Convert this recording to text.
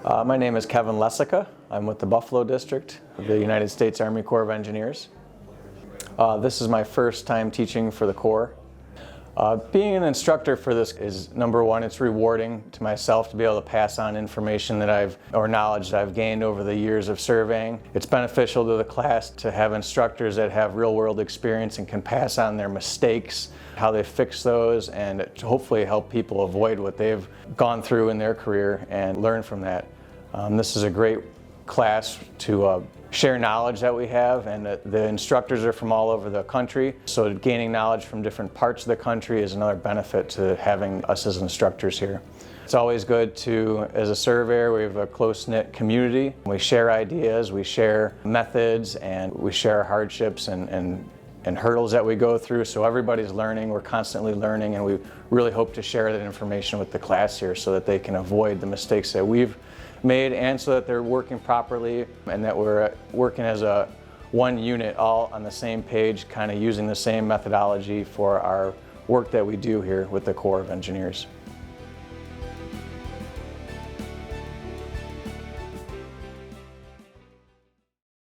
My name is Kevin Lesika. I'm with the Buffalo District of the United States Army Corps of Engineers. This is my first time teaching for the Corps. Being an instructor for this is, number one, it's rewarding to myself to be able to pass on information that knowledge that I've gained over the years of surveying. It's beneficial to the class to have instructors that have real-world experience and can pass on their mistakes, how they fix those, and to hopefully help people avoid what they've gone through in their career and learn from that. This is a great class to share knowledge that we have, and the instructors are from all over the country, so gaining knowledge from different parts of the country is another benefit to having us as instructors here. It's always good to, as a surveyor, we have a close-knit community. We share ideas, we share methods, and we share hardships and hurdles that we go through, so everybody's learning, we're constantly learning, and we really hope to share that information with the class here so that they can avoid the mistakes that we've made, and so that they're working properly and that we're working as one unit, all on the same page, kind of using the same methodology for our work that we do here with the Corps of Engineers.